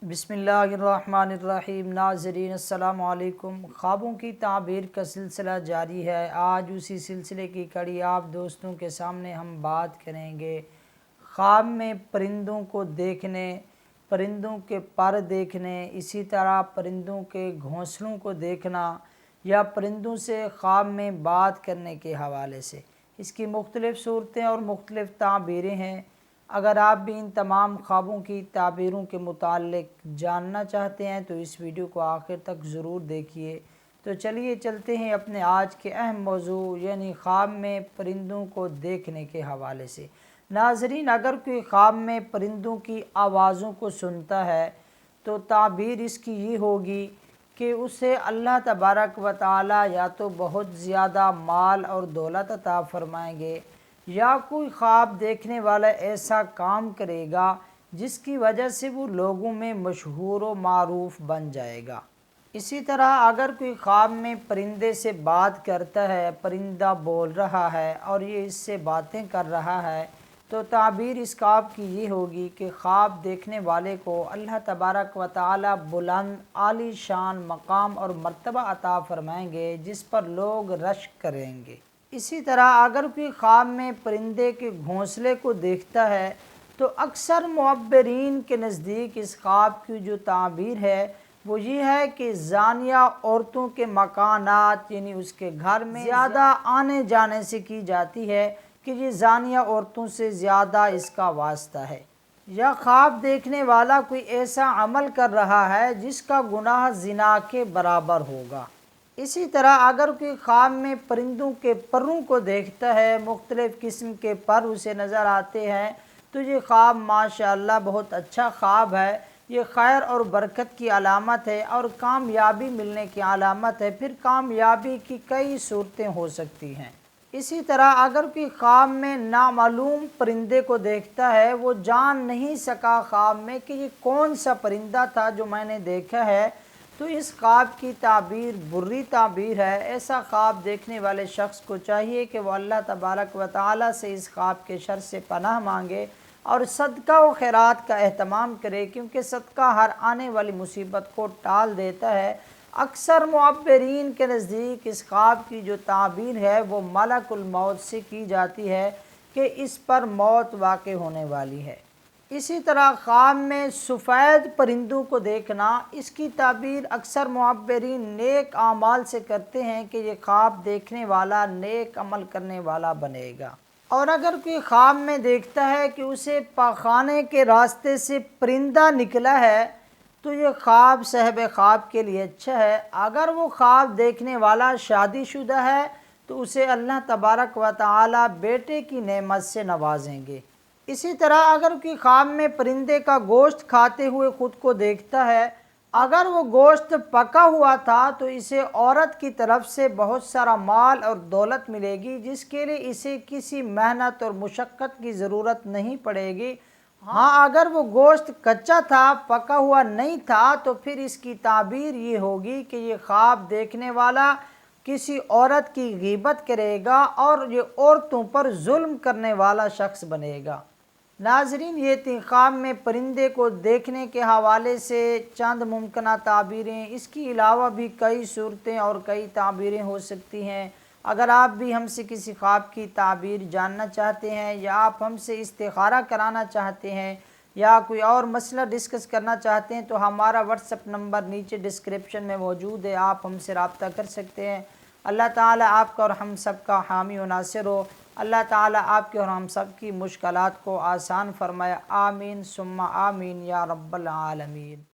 بسم اللہ الرحمن الرحیم۔ ناظرین السلام علیکم۔ خوابوں کی تعبیر کا سلسلہ جاری ہے۔ آج اسی سلسلے کی کڑی آپ دوستوں کے سامنے ہم بات کریں گے۔ خواب میں پرندوں کو دیکھنے، پرندوں کے پر دیکھنے، اسی طرح پرندوں کے گھونسلوں کو دیکھنا یا پرندوں سے خواب میں بات کرنے کے حوالے سے اس کی مختلف صورتیں اور مختلف تعبیریں ہیں۔ اگر آپ بھی ان تمام خوابوں کی تعبیروں کے متعلق جاننا چاہتے ہیں تو اس ویڈیو کو آخر تک ضرور دیکھیے۔ تو چلیے چلتے ہیں اپنے آج کے اہم موضوع یعنی خواب میں پرندوں کو دیکھنے کے حوالے سے۔ ناظرین، اگر کوئی خواب میں پرندوں کی آوازوں کو سنتا ہے تو تعبیر اس کی یہ ہوگی کہ اسے اللہ تبارک و تعالی یا تو بہت زیادہ مال اور دولت عطا فرمائیں گے یا کوئی خواب دیکھنے والا ایسا کام کرے گا جس کی وجہ سے وہ لوگوں میں مشہور و معروف بن جائے گا۔ اسی طرح اگر کوئی خواب میں پرندے سے بات کرتا ہے، پرندہ بول رہا ہے اور یہ اس سے باتیں کر رہا ہے تو تعبیر اس خواب کی یہ ہوگی کہ خواب دیکھنے والے کو اللہ تبارک و تعالی بلند عالی شان مقام اور مرتبہ عطا فرمائیں گے جس پر لوگ رشک کریں گے۔ اسی طرح اگر کوئی خواب میں پرندے کے گھونسلے کو دیکھتا ہے تو اکثر معبرین کے نزدیک اس خواب کی جو تعبیر ہے وہ یہ ہے کہ زانیہ عورتوں کے مکانات یعنی اس کے گھر میں زیادہ آنے جانے سے کی جاتی ہے کہ یہ زانیہ عورتوں سے زیادہ اس کا واسطہ ہے، یا خواب دیکھنے والا کوئی ایسا عمل کر رہا ہے جس کا گناہ زنا کے برابر ہوگا۔ اسی طرح اگر کوئی خواب میں پرندوں کے پروں کو دیکھتا ہے، مختلف قسم کے پر اسے نظر آتے ہیں تو یہ خواب ماشاءاللہ بہت اچھا خواب ہے، یہ خیر اور برکت کی علامت ہے اور کامیابی ملنے کی علامت ہے۔ پھر کامیابی کی کئی صورتیں ہو سکتی ہیں۔ اسی طرح اگر کوئی خواب میں نامعلوم پرندے کو دیکھتا ہے، وہ جان نہیں سکا خواب میں کہ یہ کون سا پرندہ تھا جو میں نے دیکھا ہے، تو اس خواب کی تعبیر بری تعبیر ہے۔ ایسا خواب دیکھنے والے شخص کو چاہیے کہ وہ اللہ تبارک و تعالی سے اس خواب کے شر سے پناہ مانگے اور صدقہ و خیرات کا اہتمام کرے، کیونکہ صدقہ ہر آنے والی مصیبت کو ٹال دیتا ہے۔ اکثر معبرین کے نزدیک اس خواب کی جو تعبیر ہے وہ ملک الموت سے کی جاتی ہے کہ اس پر موت واقع ہونے والی ہے۔ اسی طرح خواب میں سفید پرندوں کو دیکھنا، اس کی تعبیر اکثر معبرین نیک اعمال سے کرتے ہیں کہ یہ خواب دیکھنے والا نیک عمل کرنے والا بنے گا۔ اور اگر کوئی خواب میں دیکھتا ہے کہ اسے پاخانے کے راستے سے پرندہ نکلا ہے تو یہ خواب صاحب خواب کے لیے اچھا ہے۔ اگر وہ خواب دیکھنے والا شادی شدہ ہے تو اسے اللہ تبارک و تعالی بیٹے کی نعمت سے نوازیں گے۔ اسی طرح اگر کوئی خواب میں پرندے کا گوشت کھاتے ہوئے خود کو دیکھتا ہے، اگر وہ گوشت پکا ہوا تھا تو اسے عورت کی طرف سے بہت سارا مال اور دولت ملے گی جس کے لیے اسے کسی محنت اور مشقت کی ضرورت نہیں پڑے گی۔ ہاں، اگر وہ گوشت کچا تھا، پکا ہوا نہیں تھا، تو پھر اس کی تعبیر یہ ہوگی کہ یہ خواب دیکھنے والا کسی عورت کی غیبت کرے گا اور یہ عورتوں پر ظلم کرنے والا شخص بنے گا۔ ناظرین، یہ تھی خواب میں پرندے کو دیکھنے کے حوالے سے چند ممکنہ تعبیریں۔ اس کے علاوہ بھی کئی صورتیں اور کئی تعبیریں ہو سکتی ہیں۔ اگر آپ بھی ہم سے کسی خواب کی تعبیر جاننا چاہتے ہیں یا آپ ہم سے استخارہ کرانا چاہتے ہیں یا کوئی اور مسئلہ ڈسکس کرنا چاہتے ہیں تو ہمارا واٹس ایپ نمبر نیچے ڈسکرپشن میں موجود ہے، آپ ہم سے رابطہ کر سکتے ہیں۔ اللہ تعالیٰ آپ کا اور ہم سب کا حامی و ناصر ہو۔ اللہ تعالیٰ آپ کے اور ہم سب کی مشکلات کو آسان فرمائے۔ آمین ثم آمین یا رب العالمین۔